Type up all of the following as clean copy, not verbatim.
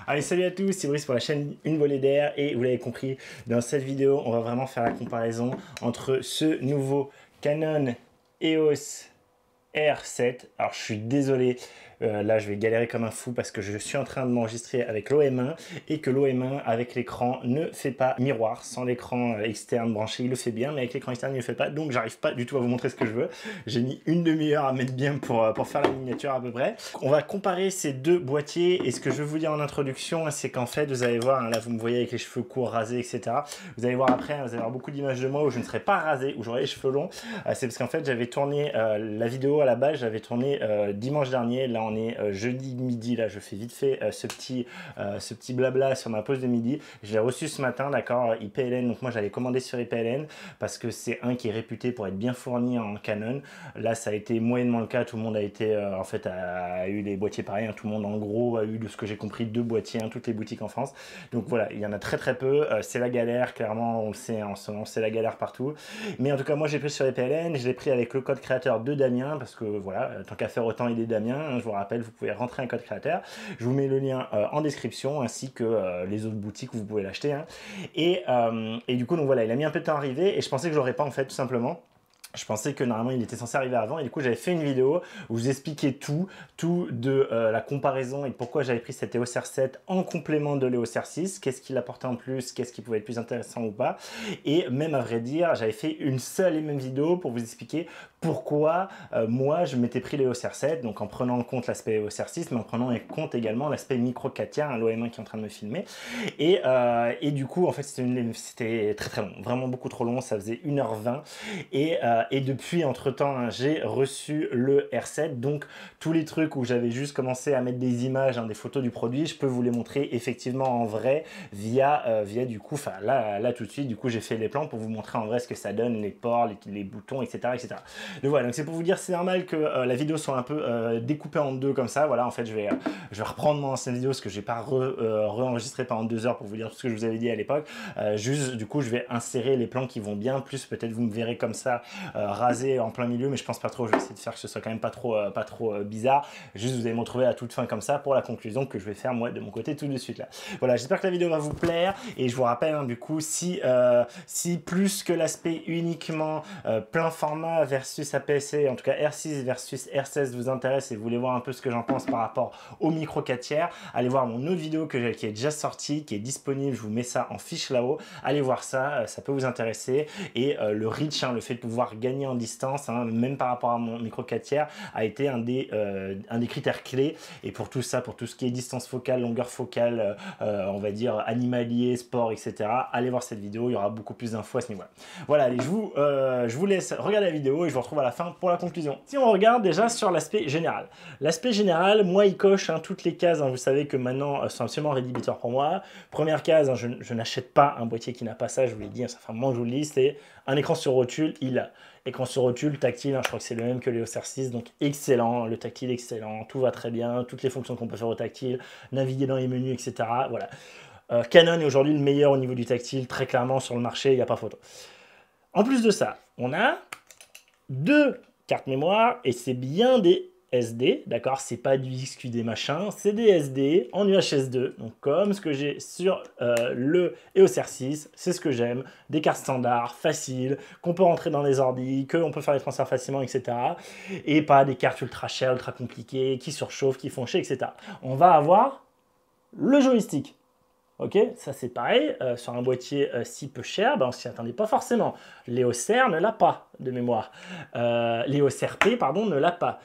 Allez, salut à tous, c'est Brice pour la chaîne Une Volée d'Air et vous l'avez compris, dans cette vidéo, on va vraiment faire la comparaison entre ce nouveau Canon EOS R7. Alors je suis désolé, là je vais galérer comme un fou parce que je suis en train de m'enregistrer avec l'OM1 et que l'OM1 avec l'écran ne fait pas miroir. Sans l'écran externe branché, il le fait bien, mais avec l'écran externe, il ne le fait pas. Donc j'arrive pas du tout à vous montrer ce que je veux. J'ai mis une demi-heure à mettre bien pour faire la miniature à peu près. On va comparer ces deux boîtiers et ce que je veux vous dire en introduction, c'est qu'en fait, vous allez voir, là vous me voyez avec les cheveux courts, rasés, etc. Vous allez voir après, vous allez avoir beaucoup d'images de moi où je ne serai pas rasé, où j'aurai les cheveux longs. C'est parce qu'en fait, j'avais tourné la vidéo à la base, j'avais tourné dimanche dernier. Là, on est jeudi midi. Là, je fais vite fait ce petit blabla sur ma pause de midi. Je l'ai reçu ce matin, d'accord, IPLN. Donc moi, j'avais commandé sur IPLN parce que c'est un qui est réputé pour être bien fourni en Canon. Là, ça a été moyennement le cas. Tout le monde a été, en fait, a eu des boîtiers pareils. Hein. Tout le monde, en gros, a eu, de ce que j'ai compris, 2 boîtiers, hein, toutes les boutiques en France. Donc voilà, il y en a très très peu. C'est la galère, clairement, on le sait, en ce moment, c'est la galère partout. Mais en tout cas, moi, j'ai pris sur IPLN. Je l'ai pris avec le code créateur de Damien parce que voilà, tant qu'à faire autant aider Damien, hein, je vous rappelle, vous pouvez rentrer un code créateur. Je vous mets le lien en description ainsi que les autres boutiques où vous pouvez l'acheter. Hein. Et du coup, donc voilà, il a mis un peu de temps à arriver et je pensais que je l'aurais pas en fait, tout simplement. Je pensais que normalement il était censé arriver avant et du coup j'avais fait une vidéo où je vous expliquais tout de la comparaison et de pourquoi j'avais pris cet EOS R7 en complément de l'EOS R6, qu'est-ce qu'il apportait en plus, qu'est-ce qui pouvait être plus intéressant ou pas. Et même à vrai dire, j'avais fait une seule et même vidéo pour vous expliquer pourquoi moi je m'étais pris l'EOS R7, donc en prenant en compte l'aspect EOS R6, mais en prenant en compte également l'aspect micro 4 tiers, l'OM1 qui est en train de me filmer. Et du coup en fait c'était très très long, vraiment beaucoup trop long, ça faisait 1h20 et depuis, entre-temps, hein, j'ai reçu le R7. Donc, tous les trucs où j'avais juste commencé à mettre des images, hein, des photos du produit, je peux vous les montrer effectivement en vrai via du coup, enfin là tout de suite, du coup, j'ai fait les plans pour vous montrer en vrai ce que ça donne, les ports, les boutons, etc., etc. Donc voilà, donc c'est pour vous dire, c'est normal que la vidéo soit un peu découpée en deux comme ça. Voilà, en fait, je vais reprendre mon ancienne vidéo parce que j'ai pas re-enregistré pendant 2 heures pour vous dire tout ce que je vous avais dit à l'époque. Juste, du coup, je vais insérer les plans qui vont bien. Plus, peut-être, vous me verrez comme ça rasé en plein milieu, mais je pense pas trop. Je vais essayer de faire que ce soit quand même pas trop bizarre. Juste, vous allez me retrouver à toute fin comme ça pour la conclusion que je vais faire moi de mon côté tout de suite là. Voilà, j'espère que la vidéo va vous plaire et je vous rappelle hein, du coup si plus que l'aspect uniquement plein format versus APS-C, en tout cas R6 versus R16 vous intéresse et vous voulez voir un peu ce que j'en pense par rapport au micro 4 tiers, allez voir mon autre vidéo qui est déjà sortie, qui est disponible. Je vous mets ça en fiche là-haut. Allez voir ça, ça peut vous intéresser. Et le reach, hein, le fait de pouvoir gagner en distance, hein, même par rapport à mon micro 4 tiers, a été un des critères clés. Et pour tout ça, pour tout ce qui est distance focale, longueur focale, on va dire animalier, sport, etc., allez voir cette vidéo, il y aura beaucoup plus d'infos à ce niveau-là. Voilà, allez, je vous laisse regarder la vidéo et je vous retrouve à la fin pour la conclusion. Si on regarde déjà sur l'aspect général. L'aspect général, moi, il coche hein, toutes les cases. Hein, vous savez que maintenant, sont absolument rédhibitoires pour moi. Première case, hein, je n'achète pas un boîtier qui n'a pas ça, je vous l'ai dit, hein, ça fait un moment que je vous le dis, c'est un écran sur rotule, il a. Écran sur rotule, tactile, hein, je crois que c'est le même que l'EOS R6, donc excellent, le tactile excellent, tout va très bien, toutes les fonctions qu'on peut faire au tactile, naviguer dans les menus, etc. Voilà. Canon est aujourd'hui le meilleur au niveau du tactile, très clairement sur le marché, il n'y a pas photo. En plus de ça, on a 2 cartes mémoire, et c'est bien des SD, d'accord, c'est pas du XQD machin, c'est des SD en UHS-2, donc comme ce que j'ai sur le EOS R6, c'est ce que j'aime, des cartes standards, faciles, qu'on peut rentrer dans les ordis, qu'on peut faire les transferts facilement, etc. Et pas des cartes ultra chères, ultra compliquées, qui surchauffent, qui font chier, etc. On va avoir le joystick. Ok, ça c'est pareil, sur un boîtier si peu cher, ben, on s'y attendait pas forcément. L'EOS R ne l'a pas, de mémoire. L'EOS RP, pardon, ne l'a pas.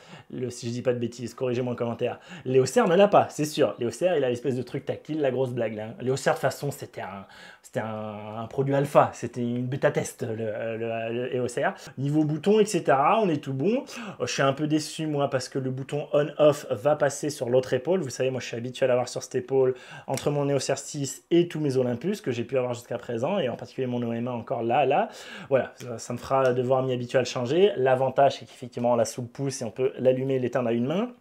Si je dis pas de bêtises, corrigez-moi en commentaire. L'EOS R ne l'a pas, c'est sûr. L'EOS R, il a l'espèce de truc tactile, la grosse blague. L'EOS R, de toute façon, c'était un produit alpha, c'était une bêta test, le EOS R. Niveau bouton, etc., on est tout bon. Je suis un peu déçu, moi, parce que le bouton on-off va passer sur l'autre épaule. Vous savez, moi, je suis habitué à l'avoir sur cette épaule, entre mon EOS R6 et tous mes Olympus que j'ai pu avoir jusqu'à présent, et en particulier mon OM1 encore là. Voilà, ça me fera devoir m'y habituer à le changer. L'avantage, c'est qu'effectivement, on l'a sous le pouce et on peut l'allumer et l'éteindre à une main.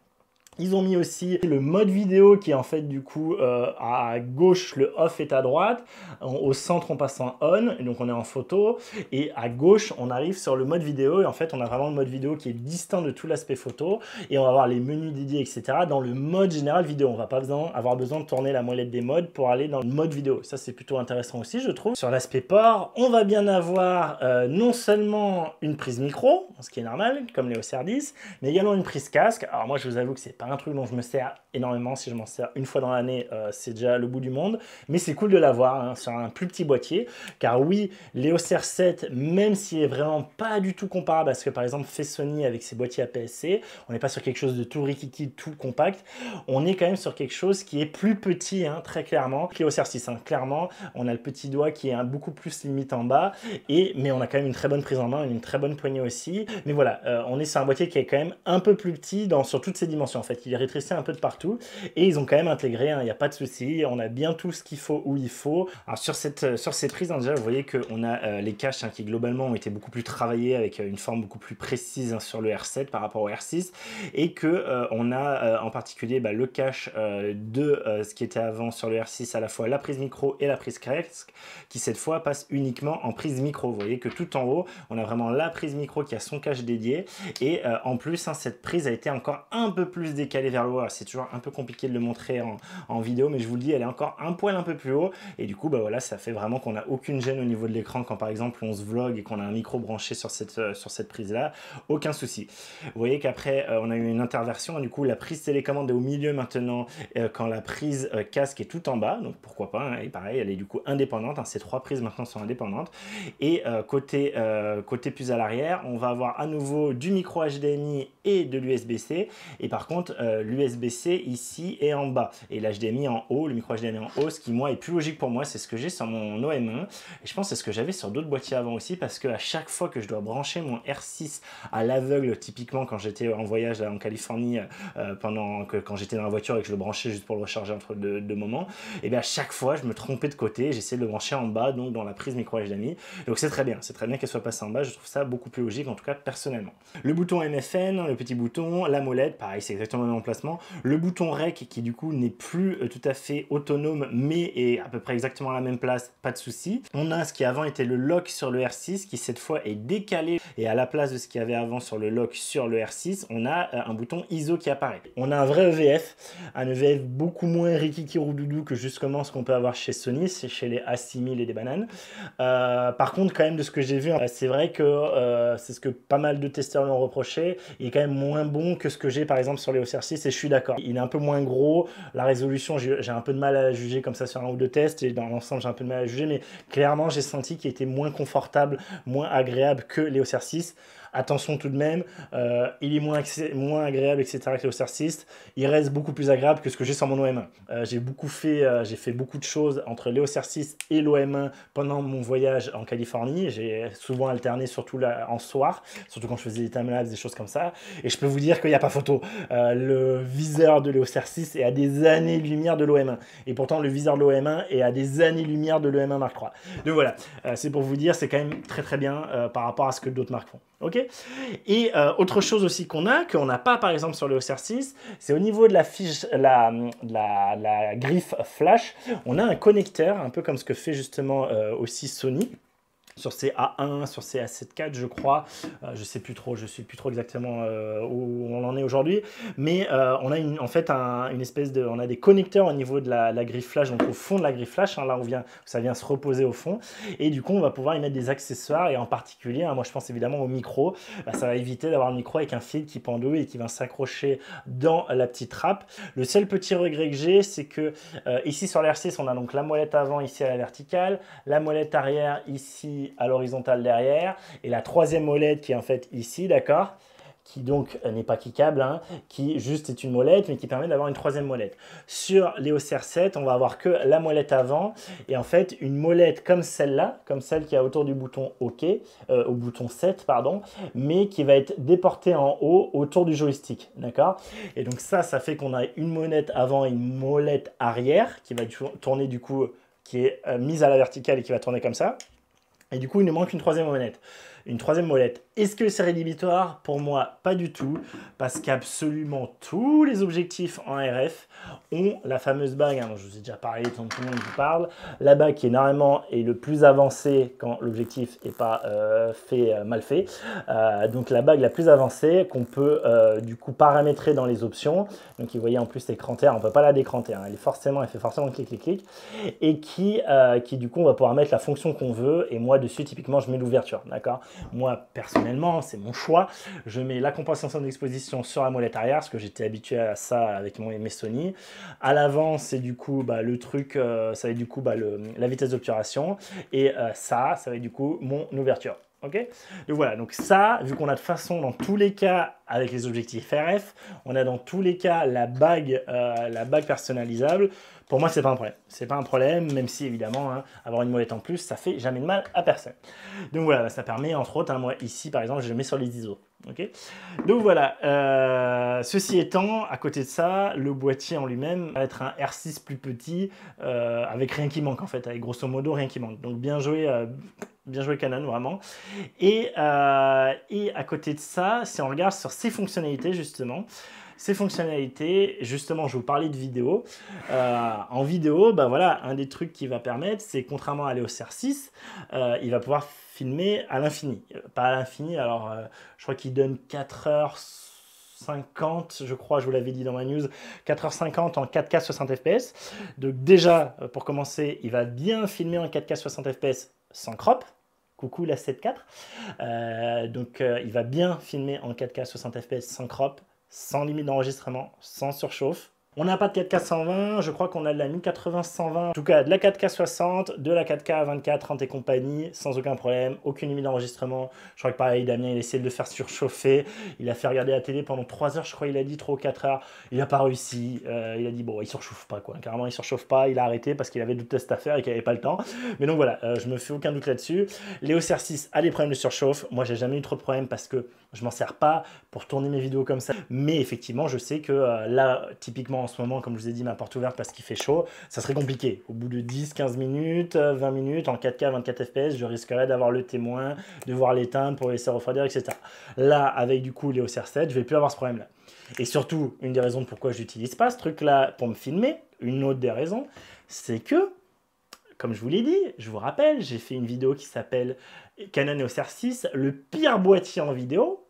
Ils ont mis aussi le mode vidéo qui est en fait du coup à gauche le off est à droite, au centre on passe en on, et donc on est en photo, et à gauche on arrive sur le mode vidéo et en fait on a vraiment le mode vidéo qui est distinct de tout l'aspect photo et on va avoir les menus dédiés etc. dans le mode général vidéo. On va pas avoir besoin de tourner la molette des modes pour aller dans le mode vidéo. Ça c'est plutôt intéressant aussi je trouve. Sur l'aspect port, on va bien avoir non seulement une prise micro, ce qui est normal comme les OCR10, mais également une prise casque. Alors moi je vous avoue que c'est pas un truc dont je me sers énormément. Si je m'en sers une fois dans l'année, c'est déjà le bout du monde. Mais c'est cool de l'avoir hein, sur un plus petit boîtier. Car oui, l'EOS R7, même s'il est vraiment pas du tout comparable à ce que par exemple fait Sony avec ses boîtiers APS-C, on n'est pas sur quelque chose de tout rikiki, tout compact. On est quand même sur quelque chose qui est plus petit, hein, très clairement. L'EOS R6, hein, clairement, on a le petit doigt qui est beaucoup plus limite en bas. Mais on a quand même une très bonne prise en main, une très bonne poignée aussi. Mais voilà, on est sur un boîtier qui est quand même un peu plus petit sur toutes ses dimensions en fait. Il est rétréci un peu de partout et ils ont quand même intégré, il n'y a pas de souci, on a bien tout ce qu'il faut où il faut. Alors sur ces prises, hein, déjà vous voyez qu'on a les caches hein, qui globalement ont été beaucoup plus travaillées avec une forme beaucoup plus précise hein, sur le R7 par rapport au R6 et que on a en particulier le cache de ce qui était avant sur le R6, à la fois la prise micro et la prise casque qui cette fois passe uniquement en prise micro. Vous voyez que tout en haut on a vraiment la prise micro qui a son cache dédié et en plus hein, cette prise a été encore un peu plus décalée vers le haut. C'est toujours un peu compliqué de le montrer en vidéo, mais je vous le dis, elle est encore un poil un peu plus haut. Et du coup, voilà, ça fait vraiment qu'on n'a aucune gêne au niveau de l'écran quand par exemple on se vlog et qu'on a un micro branché sur cette prise-là. Aucun souci. Vous voyez qu'après, on a eu une interversion. Du coup, la prise télécommande est au milieu maintenant quand la prise casque est tout en bas. Donc pourquoi pas. Hein, et pareil, elle est du coup indépendante. Hein, ces trois prises maintenant sont indépendantes. Et côté plus à l'arrière, on va avoir à nouveau du micro HDMI et de l'USB-C. Et par contre, l'USB-C ici est en bas et l'HDMI en haut, le micro HDMI en haut, ce qui moi est plus logique pour moi, c'est ce que j'ai sur mon OM1 et je pense que c'est ce que j'avais sur d'autres boîtiers avant aussi parce que à chaque fois que je dois brancher mon R6 à l'aveugle, typiquement quand j'étais en voyage là, en Californie quand j'étais dans la voiture et que je le branchais juste pour le recharger entre deux moments, et bien à chaque fois je me trompais de côté, j'essayais de le brancher en bas, donc dans la prise micro HDMI. Donc c'est très bien qu'elle soit passée en bas, je trouve ça beaucoup plus logique en tout cas personnellement. Le bouton MFN, le petit bouton, la molette, pareil c'est exactement le même emplacement. Le bouton REC qui du coup n'est plus tout à fait autonome mais est à peu près exactement à la même place, pas de souci. On a ce qui avant était le lock sur le R6 qui cette fois est décalé et à la place de ce qu'il y avait avant sur le lock sur le R6, on a un bouton ISO qui apparaît. On a un vrai EVF, un EVF beaucoup moins rikiki roudoudou que justement ce qu'on peut avoir chez Sony, c'est chez les A6000 et des bananes. Par contre quand même de ce que j'ai vu, c'est vrai que c'est ce que pas mal de testeurs l'ont reproché, il est quand même moins bon que ce que j'ai par exemple sur les OCR6 et je suis d'accord. Il est un peu moins gros, la résolution j'ai un peu de mal à juger comme ça sur un ou deux tests et dans l'ensemble j'ai un peu de mal à juger, mais clairement j'ai senti qu'il était moins confortable, moins agréable que les OCR6. Attention tout de même, il est moins agréable, etc. que les OCR6. Il reste beaucoup plus agréable que ce que j'ai sur mon OM1. J'ai fait beaucoup de choses entre les OCR6 et l'OM1 pendant mon voyage en Californie. J'ai souvent alterné, surtout là, en soir, surtout quand je faisais des timelapses, des choses comme ça. Et je peux vous dire qu'il n'y a pas photo. Le viseur de l'OCR6 est à des années-lumière de l'OM1. Et pourtant, le viseur de l'OM1 est à des années-lumière de l'OM1 Mark III. Donc voilà, c'est pour vous dire, c'est quand même très très bien par rapport à ce que d'autres marques font. Ok. Et autre chose aussi qu'on n'a pas par exemple sur le OCR6, c'est au niveau de la griffe flash, on a un connecteur, un peu comme ce que fait justement aussi Sony. Sur ces A1, sur ces A7 IV, je crois. Je sais plus trop, je suis plus trop exactement où on en est aujourd'hui. Mais on a en fait une espèce de, on a des connecteurs au niveau de la griffe flash, donc au fond de la griffe flash. Hein, là, ça vient se reposer au fond. Et du coup, on va pouvoir y mettre des accessoires. Et en particulier, hein, moi, je pense évidemment au micro. Ça va éviter d'avoir le micro avec un fil qui pendouille et qui va s'accrocher dans la petite trappe. Le seul petit regret que j'ai, c'est que ici sur l'R6, on a donc la molette avant ici à la verticale, la molette arrière ici à l'horizontale derrière et la troisième molette qui est en fait ici, d'accord, qui donc n'est pas cliquable, hein, qui juste est une molette mais qui permet d'avoir une troisième molette. Sur les OCR7, on va avoir que la molette avant et en fait une molette comme celle-là, comme celle qui est autour du bouton OK, au bouton 7 pardon, mais qui va être déportée en haut autour du joystick, d'accord. Et donc ça fait qu'on a une molette avant et une molette arrière qui va tourner du coup, qui est mise à la verticale et qui va tourner comme ça. Et du coup, il nous manque une troisième molette. une troisième molette. Est-ce que c'est rédhibitoire? Pour moi, pas du tout, parce qu'absolument tous les objectifs en RF ont la fameuse bague, hein, dont je vous ai déjà parlé, tout le monde vous parle, la bague qui est normalement est le plus avancée quand l'objectif n'est pas mal fait. Donc la bague la plus avancée qu'on peut du coup paramétrer dans les options. Donc vous voyez en plus l'écranter, on ne peut pas la décranter, hein, elle fait forcément clic clic clic, et qui du coup on va pouvoir mettre la fonction qu'on veut. Et moi dessus typiquement je mets l'ouverture, d'accord. Moi personnellement c'est mon choix, je mets la compensation d'exposition sur la molette arrière parce que j'étais habitué à ça avec mes Sony. À l'avant c'est du coup le truc, ça va être du coup la vitesse d'obturation, et ça va être du coup mon ouverture. Okay, donc voilà, donc ça, vu qu'on a de façon dans tous les cas avec les objectifs RF, on a dans tous les cas la bague personnalisable. Pour moi, c'est pas un problème. C'est pas un problème, même si évidemment, hein, avoir une molette en plus, ça fait jamais de mal à personne. Donc voilà, ça permet entre autres, hein, moi ici par exemple, je le mets sur les ISO. Okay, donc voilà, ceci étant, à côté de ça, le boîtier en lui-même va être un R6 plus petit, avec rien qui manque en fait, avec grosso modo rien qui manque. Donc bien joué Canon vraiment. Et à côté de ça, si on regarde sur ces fonctionnalités justement, je vous parlais de vidéo. En vidéo, voilà, un des trucs qui va permettre, c'est contrairement à l'EOS R6, il va pouvoir filmer à l'infini. Pas à l'infini, alors je crois qu'il donne 4h50, je crois, je vous l'avais dit dans ma news, 4h50 en 4K 60 fps. Donc déjà, pour commencer, il va bien filmer en 4K 60 fps sans crop. Coucou la 7.4. Donc il va bien filmer en 4K 60 fps sans crop, sans limite d'enregistrement, sans surchauffe. On n'a pas de 4K 120, je crois qu'on a de la 1080-120, en tout cas de la 4K 60, de la 4K 24, 30 et compagnie, sans aucun problème, aucune limite d'enregistrement. Je crois que pareil, Damien, il a essayé de le faire surchauffer, il a fait regarder la télé pendant 3 heures, je crois il a dit 3 ou 4 heures, il n'a pas réussi, il a dit bon, il surchauffe pas quoi, carrément il surchauffe pas, il a arrêté parce qu'il avait d'autres tests à faire et qu'il n'avait pas le temps. Mais donc voilà, je me fais aucun doute là-dessus. L'EOS R6 a des problèmes de surchauffe, moi j'ai jamais eu trop de problèmes parce que je m'en sers pas pour tourner mes vidéos comme ça, mais effectivement je sais que là, typiquement en ce moment, comme je vous ai dit, ma porte ouverte parce qu'il fait chaud, ça serait compliqué. Au bout de 10, 15 minutes, 20 minutes, en 4K, 24 fps, je risquerais d'avoir le témoin, devoir l'éteindre pour laisser refroidir, etc. Là, avec du coup l'EOS R7, je vais plus avoir ce problème-là. Et surtout, une des raisons pourquoi je n'utilise pas ce truc-là pour me filmer, une autre des raisons, c'est que, comme je vous l'ai dit, je vous rappelle, j'ai fait une vidéo qui s'appelle Canon EOS R6, le pire boîtier en vidéo.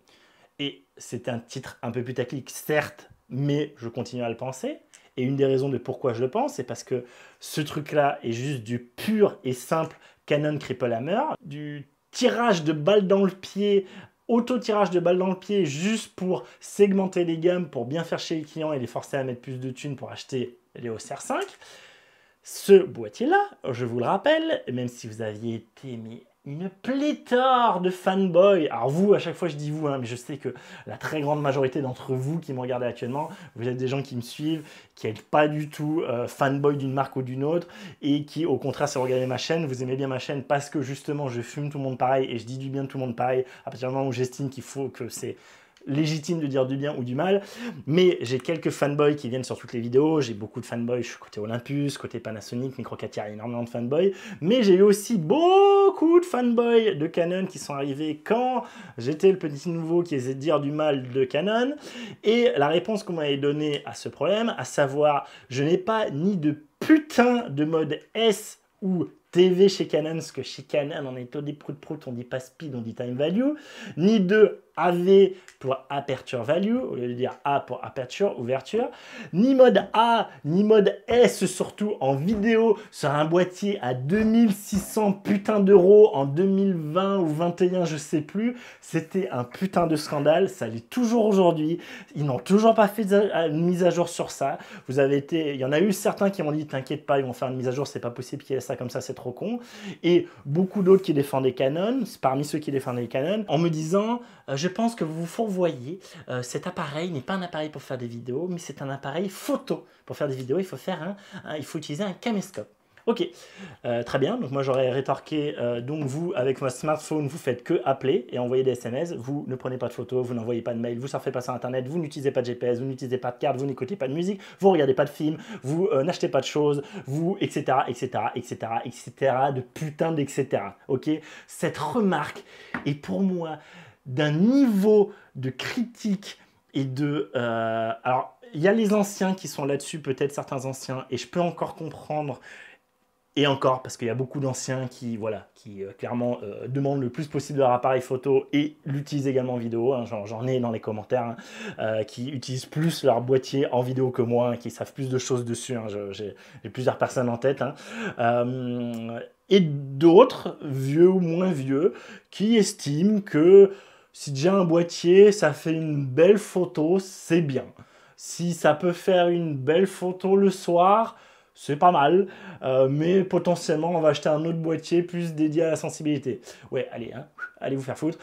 Et c'est un titre un peu putaclic, certes, mais je continue à le penser. Et une des raisons de pourquoi je le pense, c'est parce que ce truc-là est juste du pur et simple Canon Triple Hammer, du tirage de balles dans le pied, auto-tirage de balles dans le pied, juste pour segmenter les gammes, pour bien faire chez les clients et les forcer à mettre plus de thunes pour acheter l'EOS R5. Ce boîtier-là, je vous le rappelle, même si vous aviez été une pléthore de fanboys. Alors vous, à chaque fois je dis vous, hein, mais je sais que la très grande majorité d'entre vous qui me regardez actuellement, vous êtes des gens qui me suivent, qui n'êtes pas du tout fanboy d'une marque ou d'une autre, et qui au contraire, si vous regardez ma chaîne, vous aimez bien ma chaîne parce que justement je fume tout le monde pareil et je dis du bien de tout le monde pareil, à partir du moment où j'estime qu'il faut que c'est légitime de dire du bien ou du mal, mais j'ai quelques fanboys qui viennent sur toutes les vidéos, j'ai beaucoup de fanboys, je suis côté Olympus, côté Panasonic, Micro 4 tiers, énormément de fanboys, mais j'ai eu aussi beaucoup de fanboys de Canon qui sont arrivés quand j'étais le petit nouveau qui essayait de dire du mal de Canon, et la réponse qu'on m'avait donnée à ce problème, à savoir, je n'ai pas ni de putain de mode S ou TV chez Canon, parce que chez Canon, on est au des prout-prout, on dit pas speed, on dit time value, ni de AV pour aperture value, au lieu de dire A pour aperture, ouverture, ni mode A, ni mode S, surtout en vidéo, sur un boîtier à 2600 putains d'euros en 2020 ou 21, je sais plus. C'était un putain de scandale, ça l'est toujours aujourd'hui. Ils n'ont toujours pas fait une mise à jour sur ça. Vous avez été, il y en a eu certains qui m'ont dit, t'inquiète pas, ils vont faire une mise à jour, c'est pas possible qu'il y ait ça comme ça, c'est trop con. Et beaucoup d'autres qui défendaient Canon, parmi ceux qui défendaient Canon, en me disant, je pense que vous vous fourvoyez, cet appareil n'est pas un appareil pour faire des vidéos, mais c'est un appareil photo. Pour faire des vidéos, il faut utiliser un caméscope. Ok, très bien. Donc moi j'aurais rétorqué, donc vous avec votre smartphone, vous faites que appeler et envoyer des SMS. Vous ne prenez pas de photos, vous n'envoyez pas de mails, vous surfez pas sur Internet, vous n'utilisez pas de GPS, vous n'utilisez pas de carte, vous n'écoutez pas de musique, vous regardez pas de films, vous n'achetez pas de choses, vous etc etc etc etc de putain d'etc. Ok, cette remarque est pour moi d'un niveau de critique et de alors il y a les anciens qui sont là-dessus, peut-être certains anciens, et je peux encore comprendre. Et encore, parce qu'il y a beaucoup d'anciens qui, voilà, qui clairement demandent le plus possible leur appareil photo et l'utilisent également en vidéo. Hein, j'en ai dans les commentaires, hein, qui utilisent plus leur boîtier en vidéo que moi, hein, qui savent plus de choses dessus. Hein, j'ai plusieurs personnes en tête. Hein. Et d'autres, vieux ou moins vieux, qui estiment que si déjà un boîtier, ça fait une belle photo, c'est bien. Si ça peut faire une belle photo le soir, c'est pas mal, mais potentiellement on va acheter un autre boîtier plus dédié à la sensibilité. Ouais, allez, hein, allez vous faire foutre.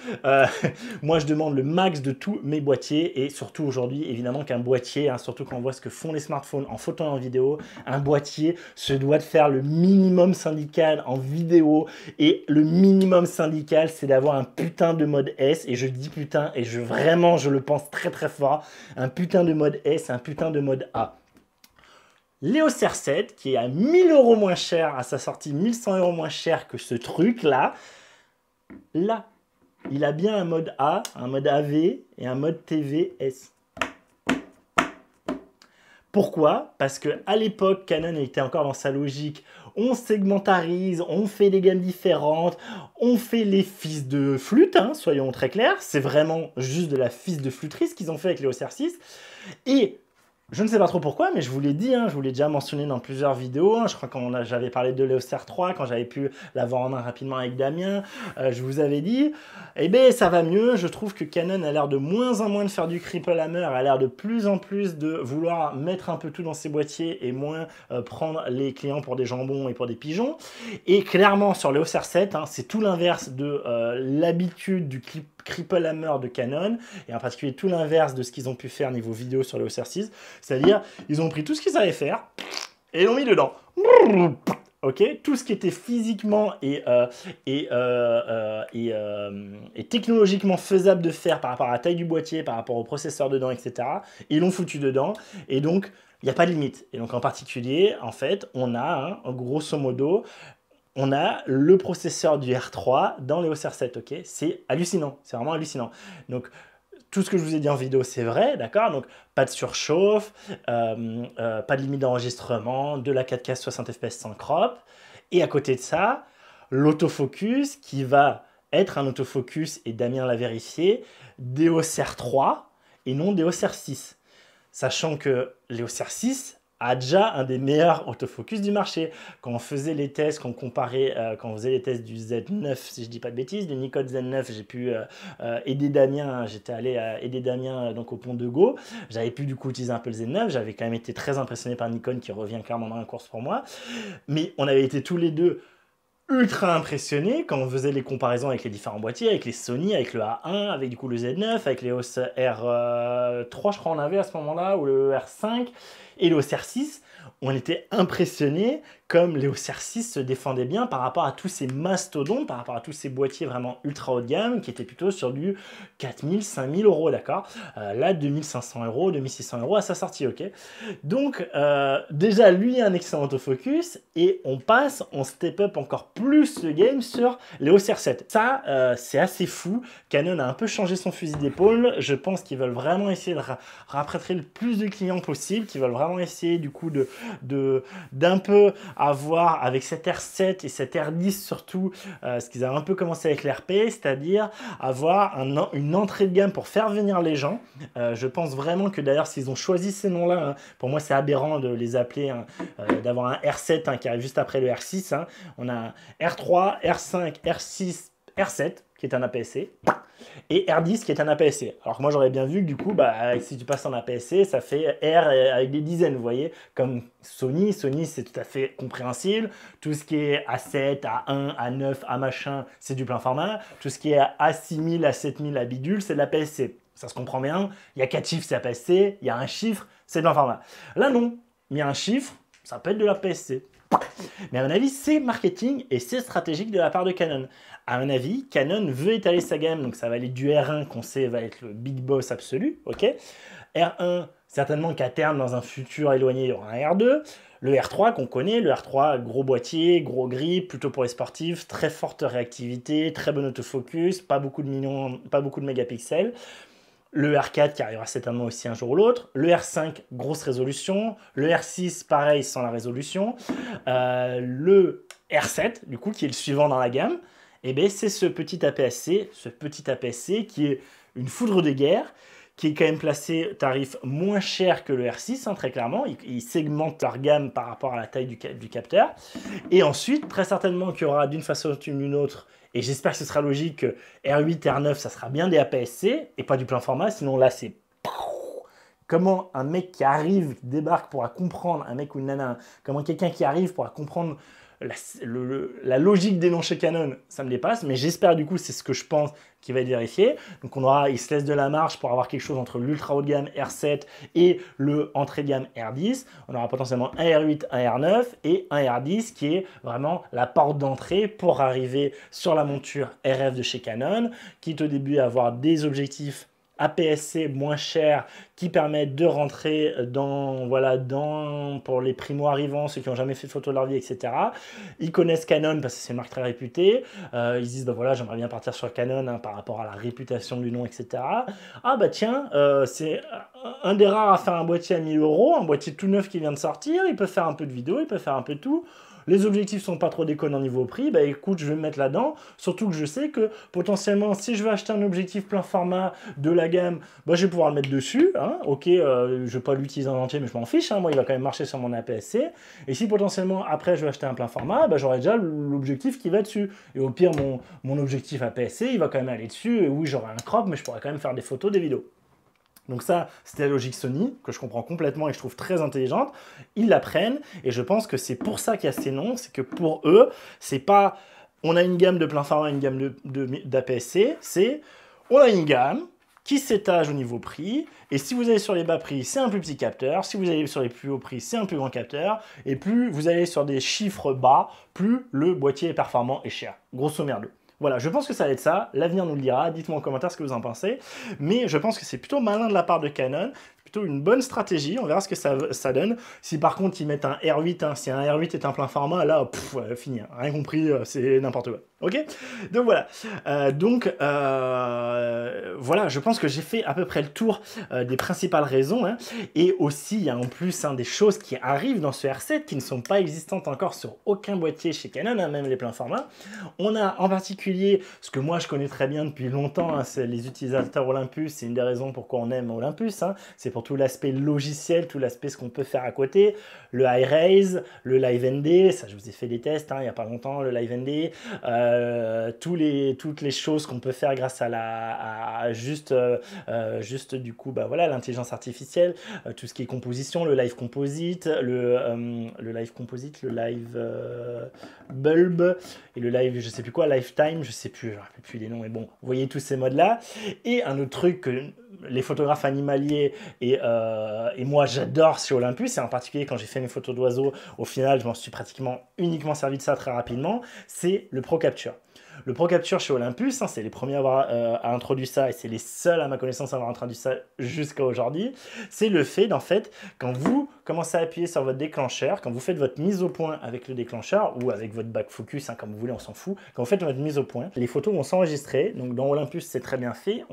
Moi je demande le max de tous mes boîtiers et surtout aujourd'hui évidemment qu'un boîtier, hein, surtout quand on voit ce que font les smartphones en photo et en vidéo, un boîtier se doit de faire le minimum syndical en vidéo et le minimum syndical c'est d'avoir un putain de mode S et je dis putain et vraiment je le pense très très fort, un putain de mode S, un putain de mode A. L'EOS R7, qui est à 1000 € moins cher, à sa sortie 1100 € moins cher que ce truc-là, là, il a bien un mode A, un mode AV et un mode TVS. Pourquoi? Parce qu'à l'époque, Canon était encore dans sa logique, on segmentarise, on fait des gammes différentes, on fait les fils de flûte, hein, soyons très clairs, c'est vraiment juste de la fils de flûterie qu'ils ont fait avec l'EOS R6, et je ne sais pas trop pourquoi, mais je vous l'ai dit, hein, je vous l'ai déjà mentionné dans plusieurs vidéos. Hein, je crois quand j'avais parlé de l'EOS R3, quand j'avais pu l'avoir en main rapidement avec Damien, je vous avais dit, eh bien ça va mieux. Je trouve que Canon a l'air de moins en moins de faire du cripple hammer, a l'air de plus en plus de vouloir mettre un peu tout dans ses boîtiers et moins prendre les clients pour des jambons et pour des pigeons. Et clairement sur l'EOS R7, hein, c'est tout l'inverse de l'habitude du cripple hammer de Canon, et en particulier tout l'inverse de ce qu'ils ont pu faire niveau vidéo sur l'EOS R6. C'est-à-dire, ils ont pris tout ce qu'ils savaient faire et l'ont mis dedans. Ok, tout ce qui était physiquement et technologiquement faisable de faire par rapport à la taille du boîtier, par rapport au processeur dedans, etc. Ils l'ont foutu dedans et donc il n'y a pas de limite. Et donc en particulier, en fait, on a, hein, grosso modo, on a le processeur du R3 dans l'EOS R7. Ok, c'est hallucinant, c'est vraiment hallucinant. Donc tout ce que je vous ai dit en vidéo, c'est vrai, d'accord? Donc, pas de surchauffe, pas de limite d'enregistrement, de la 4K 60 fps sans crop. Et à côté de ça, l'autofocus qui va être un autofocus, et Damien l'a vérifié, d'EOS R3 et non d'EOS R6. Sachant que l'EOS R6 a déjà un des meilleurs autofocus du marché. Quand on faisait les tests, quand on comparait, quand on faisait les tests du Z9, si je dis pas de bêtises, du Nikon Z9, j'ai pu aider Damien, j'étais allé aider Damien donc au Pont de Go, j'avais pu du coup utiliser un peu le Z9, j'avais quand même été très impressionné par Nikon qui revient clairement dans la course pour moi, mais on avait été tous les deux ultra impressionné quand on faisait les comparaisons avec les différents boîtiers, avec les Sony, avec le A1, avec du coup le Z9, avec les EOS R3 je crois on avait à ce moment-là, ou le R5 et le EOS R6, on était impressionné comme l'EOS R6 se défendait bien par rapport à tous ces mastodontes, par rapport à tous ces boîtiers vraiment ultra haut de gamme qui étaient plutôt sur du 4000, 5000 €, d'accord, là 2500 €, 2600 € à sa sortie, ok. Donc déjà lui a un excellent autofocus et on passe, on step up encore plus le game sur l'EOS R7. Ça c'est assez fou, Canon a un peu changé son fusil d'épaule, je pense qu'ils veulent vraiment essayer de rapprocher le plus de clients possible, qu'ils veulent vraiment essayer du coup d'un peu avoir avec cette R7 et cette R10 surtout, ce qu'ils avaient un peu commencé avec l'RP, c'est-à-dire avoir une entrée de gamme pour faire venir les gens. Je pense vraiment que d'ailleurs s'ils ont choisi ces noms-là, hein, pour moi c'est aberrant de les appeler, hein, d'avoir un R7 hein, qui arrive juste après le R6. Hein. On a un R3, R5, R6, R7 qui est un APS-C et R10 qui est un APS-C. Alors que moi j'aurais bien vu que du coup, bah, si tu passes en APS-C, ça fait R avec des dizaines, vous voyez, comme Sony c'est tout à fait compréhensible. Tout ce qui est A7, A1, A9, A machin, c'est du plein format. Tout ce qui est A6000, A7000, A bidule, c'est de l'APS-C. Ça se comprend bien, il y a 4 chiffres, c'est APS-C, il y a un chiffre, c'est de plein format. Là non, il y a un chiffre, ça peut être de l'APS-C. Mais à mon avis, c'est marketing et c'est stratégique de la part de Canon. À mon avis, Canon veut étaler sa gamme, donc ça va aller du R1 qu'on sait va être le big boss absolu, ok. R1, certainement qu'à terme, dans un futur éloigné, il y aura un R2. Le R3 qu'on connaît, le R3, gros boîtier, gros grip, plutôt pour les sportifs, très forte réactivité, très bon autofocus, pas beaucoup de mégapixels. Le R4 qui arrivera certainement aussi un jour ou l'autre. Le R5, grosse résolution. Le R6, pareil, sans la résolution. Le R7, du coup, qui est le suivant dans la gamme, eh bien, c'est ce petit APS-C qui est une foudre de guerre, qui est quand même placé tarif moins cher que le R6, hein, très clairement. Ils segmentent leur gamme par rapport à la taille du capteur. Et ensuite, très certainement qu'il y aura d'une façon ou d'une autre, et j'espère que ce sera logique, que R8, R9, ça sera bien des APS-C et pas du plein format, sinon là, c'est... Comment un mec qui arrive, qui débarque pourra comprendre, un mec ou une nana, comment quelqu'un qui arrive pourra comprendre la logique des noms chez Canon, ça me dépasse, mais j'espère du coup, c'est ce que je pense qui va être vérifié. Donc il se laisse de la marge pour avoir quelque chose entre l'ultra haut de gamme R7 et le entrée de gamme R10. On aura potentiellement un R8, un R9 et un R10 qui est vraiment la porte d'entrée pour arriver sur la monture RF de chez Canon, quitte au début à avoir des objectifs APS-C moins chers qui permettent de rentrer pour les primo-arrivants, ceux qui n'ont jamais fait de photo de leur vie, etc. Ils connaissent Canon parce que c'est une marque très réputée. Ils disent, bah voilà, j'aimerais bien partir sur Canon hein, par rapport à la réputation du nom, etc. Ah bah tiens, c'est un des rares à faire un boîtier à 1000 €, un boîtier tout neuf qui vient de sortir. Il peut faire un peu de vidéo, il peut faire un peu de tout. Les objectifs sont pas trop déconnants niveau prix, bah écoute, je vais me mettre là-dedans, surtout que je sais que potentiellement, si je veux acheter un objectif plein format de la gamme, bah je vais pouvoir le mettre dessus, hein. Ok, je vais pas l'utiliser en entier, mais je m'en fiche, hein. Moi il va quand même marcher sur mon APS-C, et si potentiellement après je veux acheter un plein format, bah j'aurai déjà l'objectif qui va dessus, et au pire mon objectif APS-C, il va quand même aller dessus, et oui j'aurai un crop, mais je pourrai quand même faire des photos, des vidéos. Donc ça, c'était la logique Sony, que je comprends complètement et je trouve très intelligente. Ils la prennent, et je pense que c'est pour ça qu'il y a ces noms, c'est que pour eux, c'est pas on a une gamme de plein format, une gamme d'APS-C, c'est on a une gamme qui s'étage au niveau prix, et si vous allez sur les bas prix, c'est un plus petit capteur, si vous allez sur les plus hauts prix, c'est un plus grand capteur, et plus vous allez sur des chiffres bas, plus le boîtier est performant et cher, grosso merdo. Voilà, je pense que ça va être ça, l'avenir nous le dira, dites-moi en commentaire ce que vous en pensez, mais je pense que c'est plutôt malin de la part de Canon, plutôt une bonne stratégie, on verra ce que ça donne. Si par contre ils mettent un R8, hein, si un R8 est un plein format, là, fini, hein, rien compris, c'est n'importe quoi. Ok. Donc voilà. Voilà, je pense que j'ai fait à peu près le tour des principales raisons. Hein. Et aussi, il y a en plus des choses qui arrivent dans ce R7 qui ne sont pas existantes encore sur aucun boîtier chez Canon, hein, même les pleins formats. On a en particulier, ce que moi je connais très bien depuis longtemps, hein, c'est les utilisateurs Olympus. C'est une des raisons pourquoi on aime Olympus. Hein. C'est pour tout l'aspect logiciel, tout l'aspect ce qu'on peut faire à côté. Le iRaise, le LiveND, ça je vous ai fait des tests hein, il n'y a pas longtemps, le LiveND. Toutes les choses qu'on peut faire grâce à juste du coup bah, l'intelligence artificielle, tout ce qui est composition, le live composite, le live composite, le live bulb et le live je sais plus quoi, lifetime, je sais plus, je ne rappelle plus les noms, mais bon, vous voyez tous ces modes là. Et un autre truc que les photographes animaliers et moi j'adore chez Olympus, et en particulier quand j'ai fait mes photos d'oiseaux, au final je m'en suis pratiquement uniquement servi de ça très rapidement, c'est le Pro Capture. Le Pro Capture chez Olympus, hein, c'est les premiers à avoir introduit ça, et c'est les seuls à ma connaissance à avoir introduit ça jusqu'à aujourd'hui, c'est le fait d'en fait, quand vous commencez à appuyer sur votre déclencheur, quand vous faites votre mise au point avec le déclencheur, ou avec votre back focus, hein, comme vous voulez, on s'en fout, quand vous faites votre mise au point, les photos vont s'enregistrer, donc dans Olympus c'est très bien fait,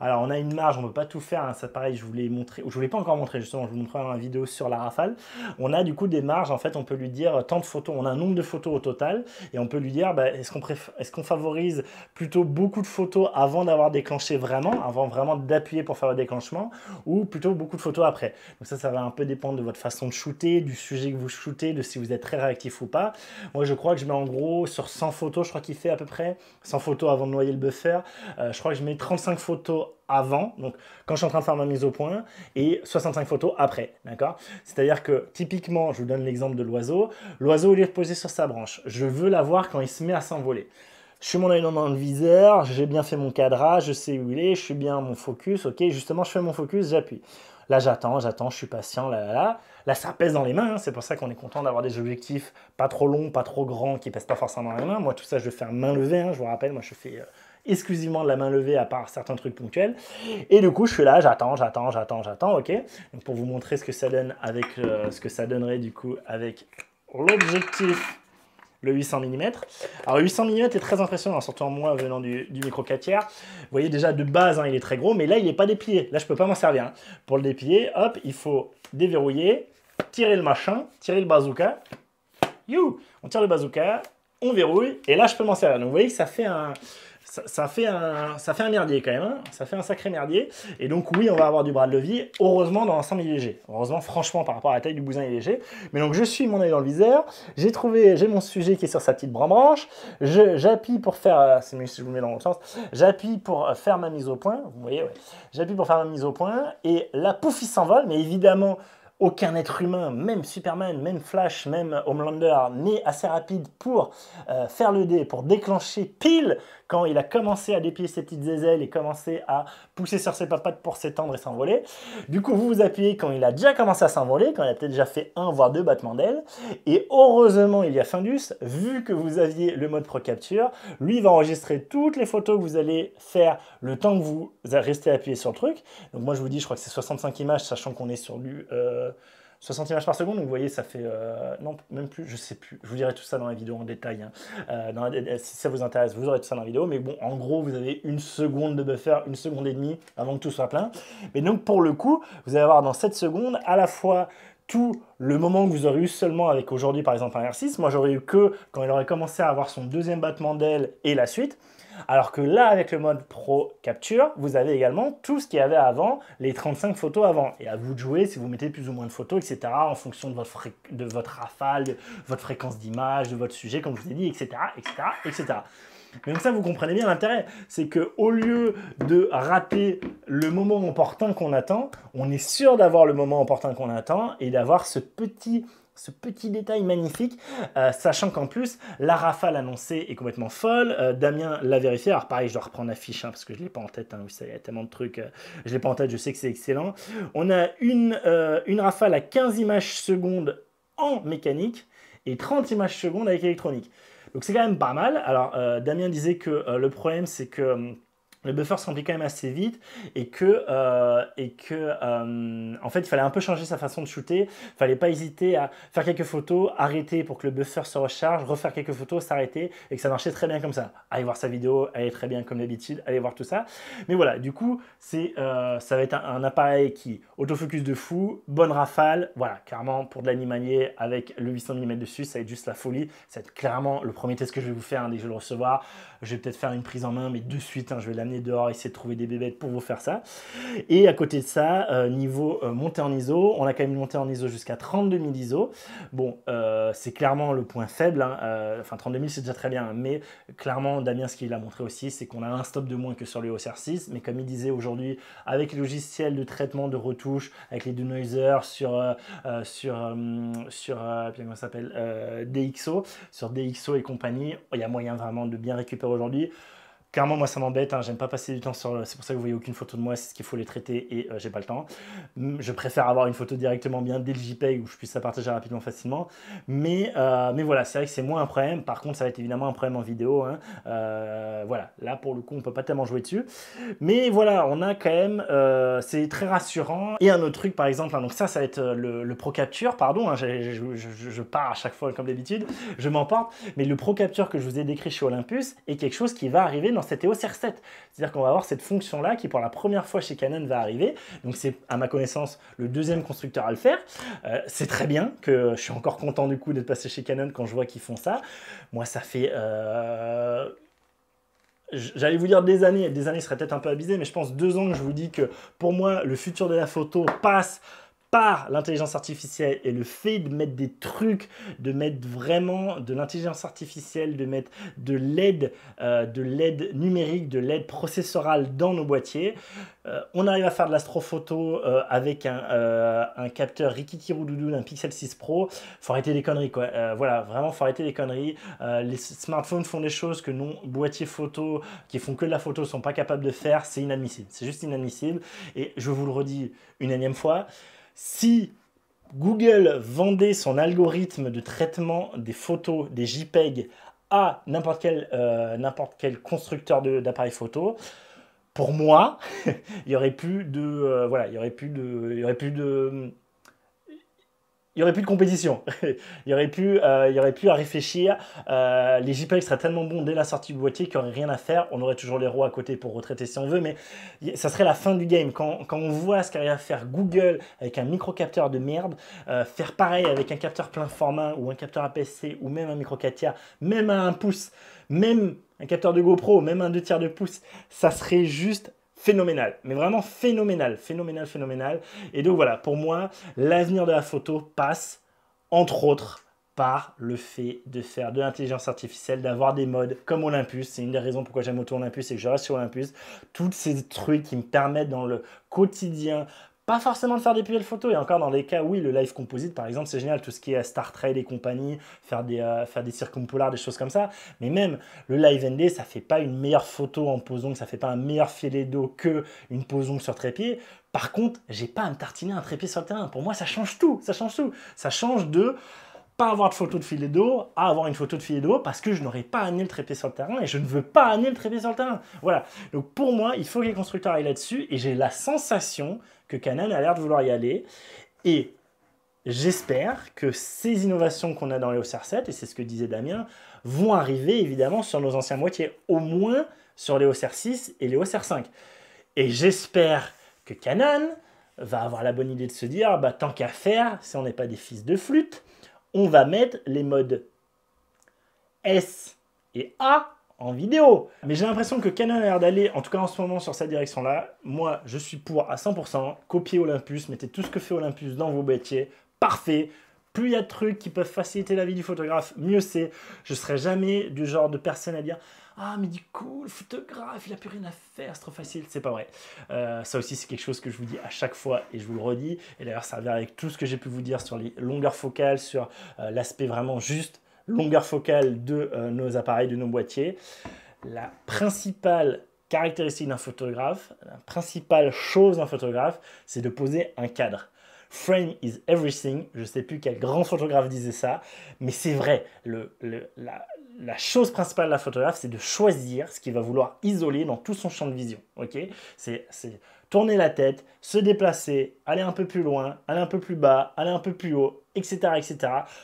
alors on a une marge, on ne peut pas tout faire, hein, ça pareil, je vous l'ai montré, je ne vous l'ai pas encore montré justement, je vous montrerai dans la vidéo sur la Rafale, on a du coup des marges, en fait on peut lui dire tant de photos, on a un nombre de photos au total, et on peut lui dire, bah, est-ce qu'on favorise plutôt beaucoup de photos avant d'avoir déclenché vraiment, avant vraiment d'appuyer pour faire le déclenchement, ou plutôt beaucoup de photos après. Donc ça va un peu dépendre de votre façon de shooter, du sujet que vous shootez, de si vous êtes très réactif ou pas. Moi je crois que je mets en gros sur 100 photos, je crois qu'il fait à peu près 100 photos avant de noyer le buffer, je crois que je mets 35 photos avant, donc quand je suis en train de faire ma mise au point, et 65 photos après, d'accord? C'est-à-dire que, typiquement, je vous donne l'exemple de l'oiseau, il est posé sur sa branche, je veux la voir quand il se met à s'envoler. Je suis mon œil dans le viseur, j'ai bien fait mon cadrage, je sais où il est, je suis bien mon focus, ok, justement je fais mon focus, j'appuie. Là, j'attends, je suis patient, là. Là, ça pèse dans les mains, hein. C'est pour ça qu'on est content d'avoir des objectifs pas trop longs, pas trop grands, qui pèsent pas forcément dans les mains. Moi, tout ça, je le fais en main levée, hein. Je vous rappelle, moi, je fais exclusivement de la main levée, à part certains trucs ponctuels. Et du coup, je suis là, j'attends, ok. Donc, pour vous montrer ce que ça donne avec, ce que ça donnerait, du coup, avec l'objectif, le 800 mm. Alors le 800 mm est très impressionnant, surtout en moi venant du micro 4 tiers. Vous voyez déjà de base, hein, il est très gros, mais là il n'est pas déplié. Là je peux pas m'en servir. Hein. Pour le déplier, hop, il faut déverrouiller, tirer le machin, tirer le bazooka. On tire le bazooka, on verrouille, et là je peux m'en servir. Donc vous voyez que ça fait un... Ça fait un merdier quand même, hein. Ça fait un sacré merdier. Et donc oui, on va avoir du bras de levier, heureusement dans l'ensemble il est léger. Heureusement, franchement, par rapport à la taille du bousin, il est léger. Mais donc je suis mon œil dans le viseur, j'ai mon sujet qui est sur sa petite branche, j'appuie pour faire, c'est mieux si je vous le mets dans l'autre sens, j'appuie pour faire ma mise au point, vous voyez, ouais. J'appuie pour faire ma mise au point, et là, pouf, il s'envole, mais évidemment, aucun être humain, même Superman, même Flash, même Homelander, n'est assez rapide pour faire le dé, pour déclencher pile quand il a commencé à déplier ses petites aisselles et commencer à pousser sur ses papates pour s'étendre et s'envoler. Du coup, vous appuyez quand il a déjà commencé à s'envoler, quand il a peut-être déjà fait 1 voire 2 battements d'ailes. Et heureusement, il y a Findus, vu que vous aviez le mode Pro Capture, lui va enregistrer toutes les photos que vous allez faire le temps que vous restez appuyé sur le truc. Donc moi, je vous dis, je crois que c'est 65 images, sachant qu'on est sur du 60 images par seconde, donc vous voyez, ça fait... non, même plus, je sais plus. Je vous dirai tout ça dans la vidéo en détail. Hein. Si ça vous intéresse, vous aurez tout ça dans la vidéo. Mais bon, en gros, vous avez 1 seconde de buffer, 1 seconde et demie avant que tout soit plein. Mais donc, pour le coup, vous allez avoir dans 7 secondes à la fois tout le moment que vous aurez eu seulement avec aujourd'hui, par exemple, un R6. Moi, j'aurais eu que quand il aurait commencé à avoir son deuxième battement d'aile et la suite. Alors que là, avec le mode Pro Capture, vous avez également tout ce qu'il y avait avant, les 35 photos avant. Et à vous de jouer si vous mettez plus ou moins de photos, etc., en fonction de votre rafale, de votre fréquence d'image, de votre sujet, comme je vous ai dit, etc., etc., etc. Mais donc ça, vous comprenez bien l'intérêt. C'est qu'au lieu de rater le moment opportun qu'on attend, on est sûr d'avoir le moment opportun qu'on attend et d'avoir ce petit détail magnifique, sachant qu'en plus, la rafale annoncée est complètement folle. Damien l'a vérifié. Alors pareil, je dois reprendre la fiche, hein, parce que je ne l'ai pas en tête. Hein, vous savez, il y a tellement de trucs. Je ne l'ai pas en tête, je sais que c'est excellent. On a une rafale à 15 images secondes en mécanique et 30 images secondes avec électronique. Donc c'est quand même pas mal. Alors Damien disait que le problème, c'est que... le buffer se remplit quand même assez vite et que en fait, il fallait un peu changer sa façon de shooter. Il fallait pas hésiter à faire quelques photos, arrêter pour que le buffer se recharge, refaire quelques photos, s'arrêter et que ça marchait très bien comme ça. Allez voir sa vidéo, elle est très bien comme d'habitude, allez voir tout ça. Mais voilà, du coup, ça va être un appareil qui autofocus de fou, bonne rafale. Voilà, clairement, pour de l'animalier avec le 800 mm dessus, ça va être juste la folie. Ça va être clairement le premier test que je vais vous faire, hein, dès que je vais le recevoir. Je vais peut-être faire une prise en main, mais de suite, hein, je vais l'amener dehors, essayer de trouver des bébêtes pour vous faire ça. Et à côté de ça, niveau montée en ISO, on a quand même une montée en ISO jusqu'à 32 000 ISO. Bon, c'est clairement le point faible, hein. Enfin 32 000 c'est déjà très bien, mais clairement Damien ce qu'il a montré aussi, c'est qu'on a un stop de moins que sur le EOS R6, mais comme il disait aujourd'hui, avec les logiciels de traitement de retouche, avec les denoisers comment ça s'appelle, DxO, sur DxO et compagnie, il y a moyen vraiment de bien récupérer aujourd'hui. Clairement, moi, ça m'embête, hein, j'aime pas passer du temps sur... C'est pour ça que vous voyez aucune photo de moi, c'est ce qu'il faut les traiter et j'ai pas le temps. Je préfère avoir une photo directement bien dès le JPEG où je puisse la partager rapidement, facilement. Mais voilà, c'est vrai que c'est moins un problème. Par contre, ça va être évidemment un problème en vidéo. Hein. Voilà, là, pour le coup, on peut pas tellement jouer dessus. Mais voilà, on a quand même... c'est très rassurant. Et un autre truc, par exemple, hein, donc ça va être le Pro Capture, pardon, hein, je pars à chaque fois comme d'habitude, je m'emporte. Mais le Pro Capture que je vous ai décrit chez Olympus est quelque chose qui va arriver dans cette EOS R7. C'est-à-dire qu'on va avoir cette fonction-là qui, pour la première fois chez Canon, va arriver. Donc, c'est, à ma connaissance, le deuxième constructeur à le faire. C'est très bien que je suis encore content du coup d'être passé chez Canon quand je vois qu'ils font ça. Moi, ça fait... J'allais vous dire des années serait peut-être un peu abusé, mais je pense 2 ans que je vous dis que pour moi, le futur de la photo passe par l'intelligence artificielle et le fait de mettre des trucs, de mettre vraiment de l'intelligence artificielle, de mettre de l'aide numérique, de l'aide processorale dans nos boîtiers, on arrive à faire de l'astrophoto avec un capteur Rikiki-Roudoudou d'un Pixel 6 Pro. Faut arrêter les conneries, quoi. Voilà, vraiment, faut arrêter les conneries. Les smartphones font des choses que nos boîtiers photo qui font que de la photo sont pas capables de faire. C'est inadmissible. C'est juste inadmissible. Et je vous le redis une énième fois, si Google vendait son algorithme de traitement des photos, des JPEG, à n'importe quel constructeur d'appareils photo, pour moi, il y aurait plus de voilà, il y aurait plus de compétition. il y aurait plus à réfléchir. Les JPEG seraient tellement bons dès la sortie du boîtier qu'il n'y aurait rien à faire. On aurait toujours les RAW à côté pour retraiter si on veut, mais ça serait la fin du game. Quand on voit ce qu'arrive à faire Google avec un microcapteur de merde, faire pareil avec un capteur plein format ou un capteur APS-C ou même un micro 4 tiers, même à 1 pouce, même un capteur de GoPro, même un 2/3 de pouce, ça serait juste phénoménal, mais vraiment phénoménal. Et donc voilà, pour moi, l'avenir de la photo passe, entre autres, par le fait de faire de l'intelligence artificielle, d'avoir des modes comme Olympus. C'est une des raisons pourquoi j'aime autant Olympus, c'est que je reste sur Olympus. Tous ces trucs qui me permettent dans le quotidien, pas forcément de faire des PL photos, et encore dans les cas, oui, le live composite par exemple, c'est génial, tout ce qui est Star Trade et compagnie, faire des circumpolars, des choses comme ça, mais même le live ND, ça fait pas une meilleure photo en posong, ça fait pas un meilleur filet d'eau que une posong sur trépied. Par contre, j'ai pas à me tartiner un trépied sur le terrain. Pour moi, ça change tout, ça change tout. Ça change de pas avoir de photo de filet d'eau à avoir une photo de filet d'eau parce que je n'aurais pas amené le trépied sur le terrain et je ne veux pas amener le trépied sur le terrain. Voilà. Donc pour moi, il faut que les constructeurs aillent là-dessus et j'ai la sensation que Canon a l'air de vouloir y aller. Et j'espère que ces innovations qu'on a dans les EOS R7, et c'est ce que disait Damien, vont arriver évidemment sur nos anciens boîtiers, au moins sur les EOS R6 et les EOS R5. Et j'espère que Canon va avoir la bonne idée de se dire, bah, tant qu'à faire, si on n'est pas des fils de flûte, on va mettre les modes S et A en vidéo. Mais j'ai l'impression que Canon a l'air d'aller, en tout cas en ce moment, sur cette direction-là. Moi, je suis pour à 100%. Copier Olympus, mettez tout ce que fait Olympus dans vos boîtiers. Parfait. Plus il y a de trucs qui peuvent faciliter la vie du photographe, mieux c'est. Je ne serai jamais du genre de personne à dire « Ah, mais du coup, le photographe, il n'a plus rien à faire, c'est trop facile. » C'est pas vrai. Ça aussi, c'est quelque chose que je vous dis à chaque fois et je vous le redis. Et d'ailleurs, ça vient avec tout ce que j'ai pu vous dire sur les longueurs focales, sur l'aspect vraiment juste longueur focale de nos appareils, de nos boîtiers. La principale caractéristique d'un photographe, la principale chose d'un photographe, c'est de poser un cadre. Frame is everything. Je ne sais plus quel grand photographe disait ça, mais c'est vrai. La chose principale de la photographe, c'est de choisir ce qu'il va vouloir isoler dans tout son champ de vision. Okay, c'est tourner la tête, se déplacer, aller un peu plus loin, aller un peu plus bas, aller un peu plus haut, etc., etc.,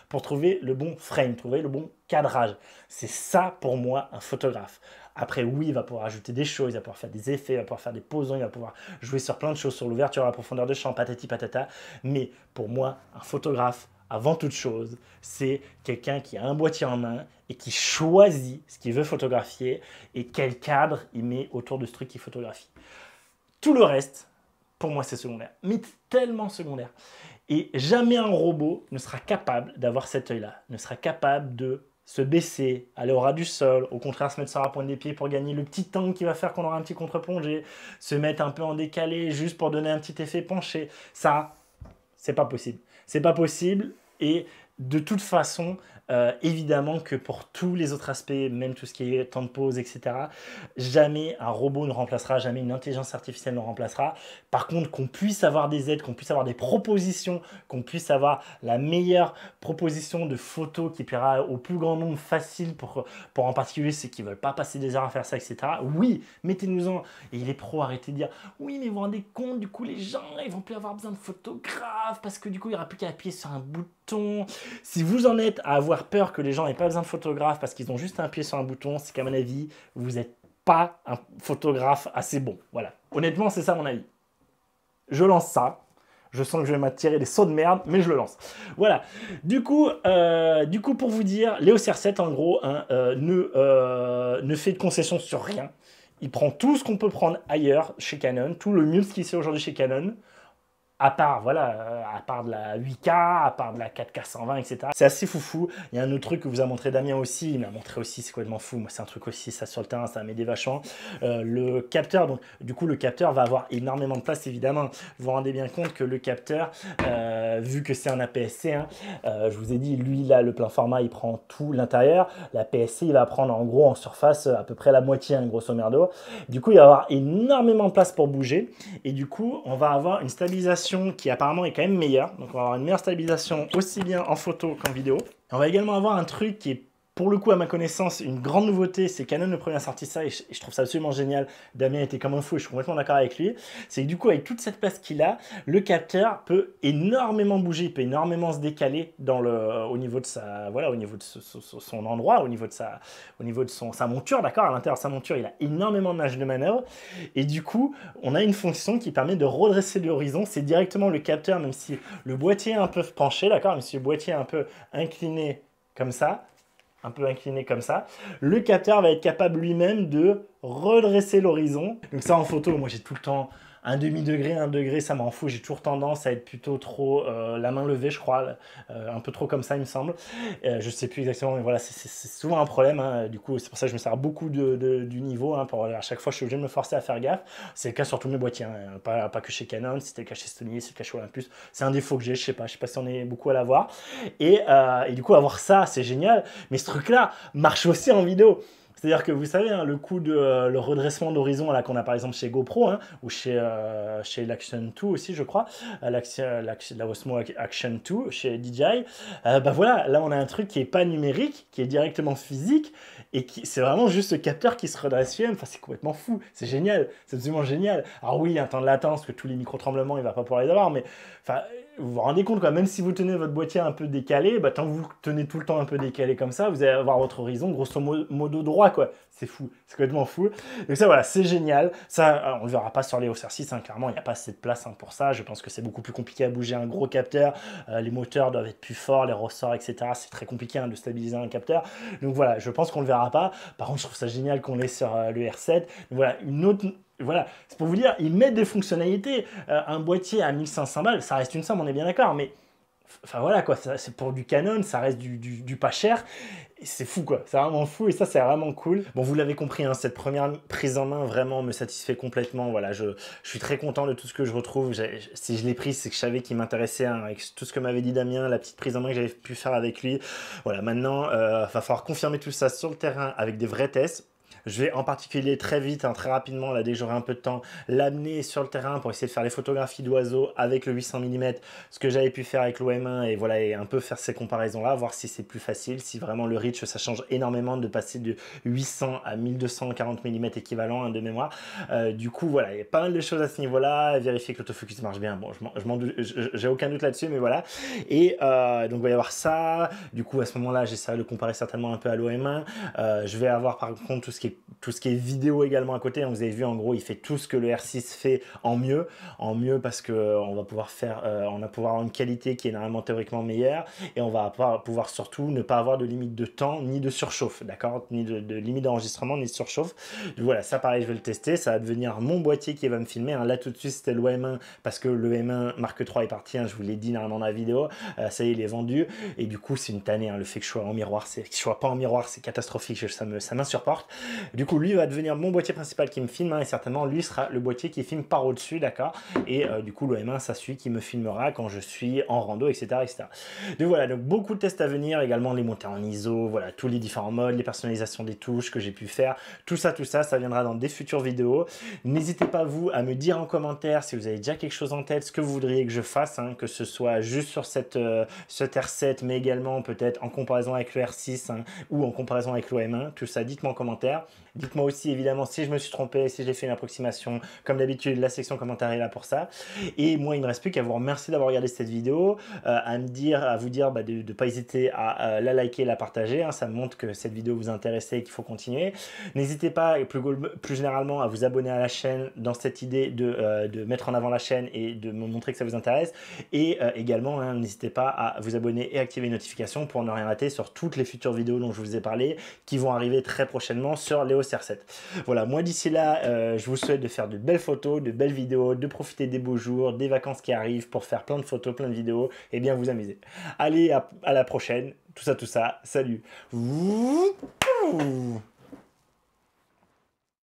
pour trouver le bon frame, trouver le bon cadrage. C'est ça pour moi un photographe. Après, oui, il va pouvoir ajouter des choses, il va pouvoir faire des effets, il va pouvoir faire des posons, il va pouvoir jouer sur plein de choses, sur l'ouverture, la profondeur de champ, patati patata. Mais pour moi, un photographe, avant toute chose, c'est quelqu'un qui a un boîtier en main et qui choisit ce qu'il veut photographier et quel cadre il met autour de ce truc qu'il photographie. Tout le reste, pour moi, c'est secondaire. Mais tellement secondaire. Et jamais un robot ne sera capable d'avoir cet œil-là, ne sera capable de se baisser, aller au ras du sol, au contraire se mettre sur la pointe des pieds pour gagner le petit angle qui va faire qu'on aura un petit contre-plongé, se mettre un peu en décalé juste pour donner un petit effet penché. Ça, c'est pas possible. C'est pas possible et de toute façon, évidemment que pour tous les autres aspects, même tout ce qui est temps de pause, etc., jamais un robot ne remplacera, jamais une intelligence artificielle ne remplacera. Par contre, qu'on puisse avoir des aides, qu'on puisse avoir des propositions, qu'on puisse avoir la meilleure proposition de photos qui plaira au plus grand nombre facile pour en particulier ceux qui ne veulent pas passer des heures à faire ça, etc. Oui, mettez-nous-en. Et les pros, arrêtez de dire « Oui, mais vous vous rendez compte, du coup, les gens, ils vont plus avoir besoin de photographes parce que du coup, il n'y aura plus qu'à appuyer sur un bouton. » Si vous en êtes à avoir peur que les gens n'aient pas besoin de photographe parce qu'ils ont juste à appuyer sur un bouton, c'est qu'à mon avis, vous n'êtes pas un photographe assez bon. Voilà. Honnêtement, c'est ça mon avis. Je lance ça. Je sens que je vais m'attirer des sauts de merde, mais je le lance. Voilà. Du coup, pour vous dire, l'EOS R7, en gros, hein, ne fait de concessions sur rien. Il prend tout ce qu'on peut prendre ailleurs chez Canon, tout le mieux ce qui se fait aujourd'hui chez Canon, à part, voilà, à part de la 8K, à part de la 4K 120, etc. C'est assez foufou. Il y a un autre truc que vous a montré Damien aussi, il m'a montré aussi, c'est complètement fou. Moi, c'est un truc aussi, ça sur le terrain, ça m'aidait vachement. Le capteur, donc du coup, le capteur va avoir énormément de place, évidemment. Vous vous rendez bien compte que le capteur, vu que c'est un APS-C, hein, je vous ai dit, lui, là, le plein format, il prend tout l'intérieur. L'APS-C, il va prendre en gros en surface à peu près la moitié, hein, grosso merdo. Du coup, il va y avoir énormément de place pour bouger. Et du coup, on va avoir une stabilisation qui apparemment est quand même meilleure. Donc, on va avoir une meilleure stabilisation aussi bien en photo qu'en vidéo. On va également avoir un truc qui est, pour le coup, à ma connaissance, une grande nouveauté. C'est Canon le premier a sorti ça et je trouve ça absolument génial. Damien était comme un fou et je suis complètement d'accord avec lui. C'est que du coup, avec toute cette place qu'il a, le capteur peut énormément bouger, il peut énormément se décaler au niveau de sa, voilà, au niveau de son endroit, au niveau de sa monture, d'accord. À l'intérieur de sa monture, il a énormément de marge de manœuvre et du coup, on a une fonction qui permet de redresser l'horizon. C'est directement le capteur, même si le boîtier est un peu penché, d'accord, même si le boîtier est un peu incliné comme ça. Un peu incliné comme ça, le capteur va être capable lui-même de redresser l'horizon. Donc ça en photo, moi j'ai tout le temps un demi-degré, 1 degré, ça m'en fout. J'ai toujours tendance à être plutôt trop la main levée, je crois, un peu trop comme ça, il me semble. Je sais plus exactement, mais voilà, c'est souvent un problème. Hein. Du coup, c'est pour ça que je me sers beaucoup du niveau. Hein, à chaque fois, je suis obligé de me forcer à faire gaffe. C'est le cas sur tous mes boîtiers, hein, pas que chez Canon, c'était le cas chez Sony, c'est le cas chez Olympus. C'est un défaut que j'ai, je sais pas si on est beaucoup à l'avoir. Et du coup, avoir ça, c'est génial. Mais ce truc-là marche aussi en vidéo. C'est-à-dire que vous savez, hein, le coup de le redressement d'horizon là qu'on a par exemple chez GoPro, hein, ou chez l'Action 2 aussi, je crois, la Osmo Action 2 chez DJI, bah voilà, là on a un truc qui est pas numérique, qui est directement physique, et c'est vraiment juste ce capteur qui se redresse lui-même. Enfin, c'est complètement fou, c'est génial, c'est absolument génial. Alors oui, un temps de latence, que tous les micro-tremblements, il va pas pouvoir les avoir, mais enfin, vous vous rendez compte, quoi, même si vous tenez votre boîtier un peu décalé, bah, tant que vous tenez tout le temps un peu décalé comme ça, vous allez avoir votre horizon grosso modo droit, quoi. C'est fou, c'est complètement fou. Donc ça, voilà, c'est génial. Ça, on ne le verra pas sur les EOS R6, hein, clairement, il n'y a pas assez de place, hein, pour ça. Je pense que c'est beaucoup plus compliqué à bouger un gros capteur. Les moteurs doivent être plus forts, les ressorts, etc. C'est très compliqué, hein, de stabiliser un capteur. Donc voilà, je pense qu'on ne le verra pas. Par contre, je trouve ça génial qu'on l'ait sur le R7. Donc voilà, une autre... Voilà, c'est pour vous dire, ils mettent des fonctionnalités. Un boîtier à 1500 balles, ça reste une somme, on est bien d'accord, mais enfin voilà quoi, c'est pour du Canon, ça reste du pas cher. C'est fou quoi, c'est vraiment fou et ça c'est vraiment cool. Bon, vous l'avez compris, hein, cette première prise en main vraiment me satisfait complètement. Voilà, je suis très content de tout ce que je retrouve. Si je l'ai pris, c'est que je savais qu'il m'intéressait, hein, avec tout ce que m'avait dit Damien, la petite prise en main que j'avais pu faire avec lui. Voilà, maintenant, va falloir confirmer tout ça sur le terrain avec des vrais tests. Je vais en particulier très vite, hein, très rapidement, là, dès que j'aurai un peu de temps, l'amener sur le terrain pour essayer de faire les photographies d'oiseaux avec le 800 mm, ce que j'avais pu faire avec l'OM1, et voilà, et un peu faire ces comparaisons-là, voir si c'est plus facile, si vraiment le reach, ça change énormément de passer de 800 à 1240 mm équivalent, hein, de mémoire. Du coup, voilà, il y a pas mal de choses à ce niveau-là, vérifier que l'autofocus marche bien, bon, j'ai aucun doute là-dessus, mais voilà. Et donc, il va y avoir ça. Du coup, à ce moment-là, j'essaierai de le comparer certainement un peu à l'OM1. Je vais avoir, par contre, tout ce qui est vidéo également à côté. Vous avez vu, en gros, il fait tout ce que le R6 fait en mieux parce que on va pouvoir avoir une qualité qui est normalement théoriquement meilleure, et on va pouvoir surtout ne pas avoir de limite de temps ni de surchauffe, d'accord, ni de limite d'enregistrement ni de surchauffe. Donc voilà, ça pareil, je vais le tester, ça va devenir mon boîtier qui va me filmer, hein. Là tout de suite c'était le M1 parce que le M1 Mark III est parti, hein, je vous l'ai dit normalement dans la vidéo, ça y est, il est vendu, et du coup c'est une tannée, hein, le fait que je sois en miroir, que je sois pas en miroir, c'est catastrophique, ça m'insupporte. Du coup, lui va devenir mon boîtier principal qui me filme, hein, et certainement, lui sera le boîtier qui filme par au-dessus, d'accord. Et du coup, le M1, ça suit qui me filmera quand je suis en rando, etc., etc. Donc voilà, donc beaucoup de tests à venir, également les montées en ISO, voilà, tous les différents modes, les personnalisations des touches que j'ai pu faire, tout ça, ça viendra dans des futures vidéos. N'hésitez pas, vous, à me dire en commentaire si vous avez déjà quelque chose en tête, ce que vous voudriez que je fasse, hein, que ce soit juste sur cet R7, mais également peut-être en comparaison avec le R6, hein, ou en comparaison avec l'OM1, tout ça, dites-moi en commentaire. Dites-moi aussi évidemment si je me suis trompé, si j'ai fait une approximation. Comme d'habitude, la section commentaire est là pour ça. Et moi, il ne me reste plus qu'à vous remercier d'avoir regardé cette vidéo, à vous dire bah, de ne pas hésiter à la liker, la partager, hein. Ça me montre que cette vidéo vous intéresse et qu'il faut continuer. N'hésitez pas, et plus généralement, à vous abonner à la chaîne dans cette idée de mettre en avant la chaîne et de me montrer que ça vous intéresse. Et également, hein, n'hésitez pas à vous abonner et activer les notifications pour ne rien rater sur toutes les futures vidéos dont je vous ai parlé, qui vont arriver très prochainement sur l'EOS R7. Voilà, moi d'ici là, je vous souhaite de faire de belles photos, de belles vidéos, de profiter des beaux jours, des vacances qui arrivent pour faire plein de photos, plein de vidéos et bien vous amuser. Allez, à la prochaine, tout ça, salut. Ouh.